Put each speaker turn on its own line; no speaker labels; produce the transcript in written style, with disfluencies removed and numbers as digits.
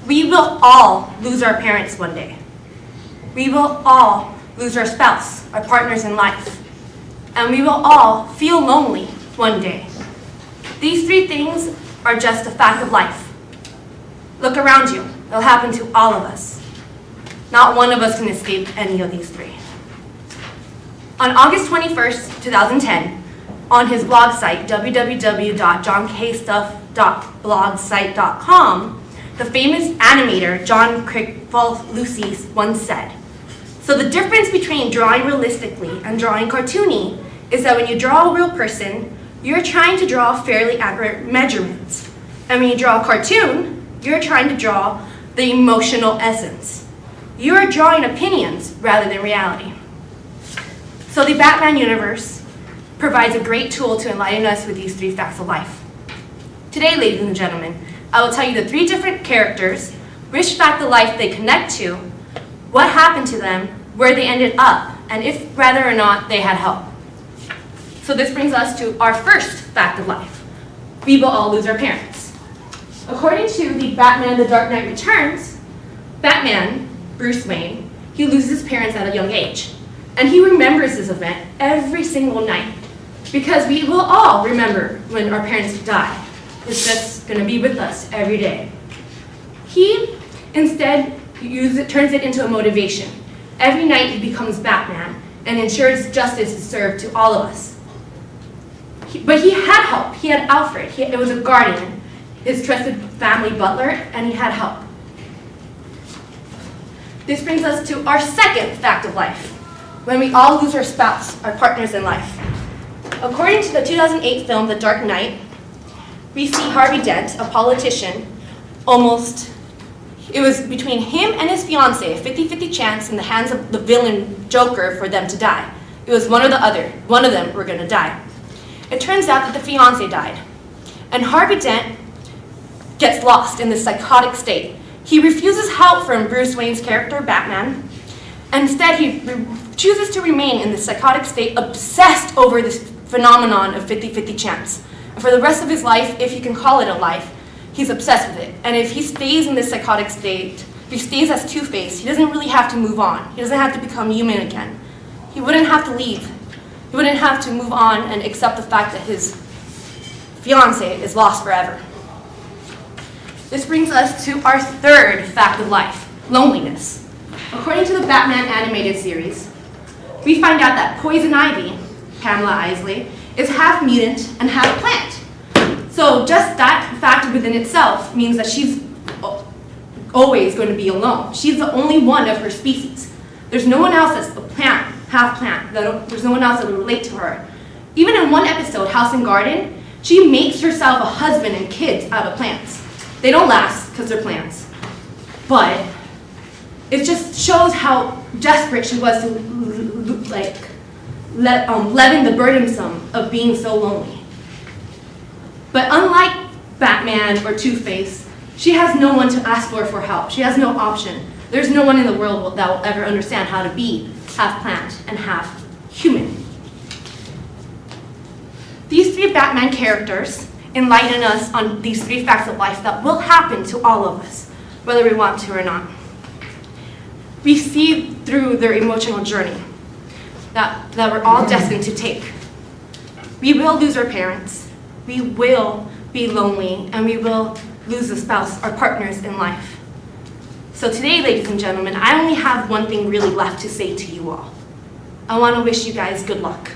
We will all lose our parents one day. We will all lose our spouse, our partners in life. And we will all feel lonely one day. These three things are just a fact of life. Look around you. It'll happen to all of us. Not one of us can escape any of these three. On August 21st, 2010, on his blog site, www.johnkstuff.blogsite.com, the famous animator John Kricfalusi once said, "So the difference between drawing realistically and drawing cartoony is that when you draw a real person, you're trying to draw fairly accurate measurements. And when you draw a cartoon, you're trying to draw the emotional essence. You're drawing opinions rather than reality." So the Batman universe provides a great tool to enlighten us with these three facts of life. Today, ladies and gentlemen, I will tell you the three different characters, which fact of life they connect to, what happened to them, where they ended up, and if whether or not they had help. So this brings us to our first fact of life. We will all lose our parents. According to the Batman The Dark Knight Returns, Batman, Bruce Wayne, he loses his parents at a young age. And he remembers this event every single night. Because we will all remember when our parents die. It's just going to be with us every day. He instead turns it into a motivation. Every night he becomes Batman and ensures justice is served to all of us. But he had help. He had Alfred. It was a guardian, his trusted family butler, and he had help. This brings us to our second fact of life. When we all lose our spouse, our partners in life. According to the 2008 film The Dark Knight, we see Harvey Dent, a politician, it was between him and his fiancée, a 50-50 chance in the hands of the villain Joker for them to die. It was one or the other. One of them were going to die. It turns out that the fiancée died. And Harvey Dent gets lost in this psychotic state. He refuses help from Bruce Wayne's character, Batman. And instead, he chooses to remain in this psychotic state, obsessed over this phenomenon of 50-50 chance. And for the rest of his life, if you can call it a life, he's obsessed with it. And if he stays in this psychotic state, if he stays as Two-Face, he doesn't really have to move on. He doesn't have to become human again. He wouldn't have to leave. He wouldn't have to move on and accept the fact that his fiancée is lost forever. This brings us to our third fact of life, loneliness. According to the Batman animated series, we find out that Poison Ivy, Pamela Isley, is half mutant and half plant. So just that fact within itself means that she's always going to be alone. She's the only one of her species. There's no one else that's a plant, half plant. There's no one else that will relate to her. Even in one episode, House and Garden, she makes herself a husband and kids out of plants. They don't last because they're plants. But it just shows how desperate she was to leaven the burdensome of being so lonely. But unlike Batman or Two-Face, she has no one to ask for help. She has no option. There's no one in the world that will ever understand how to be half plant and half human. These three Batman characters enlighten us on these three facts of life that will happen to all of us, whether we want to or not. We see through their emotional journey that we're all destined to take. We will lose our parents, we will be lonely, and we will lose a spouse, our partners in life. So today, ladies and gentlemen, I only have one thing really left to say to you all. I want to wish you guys good luck.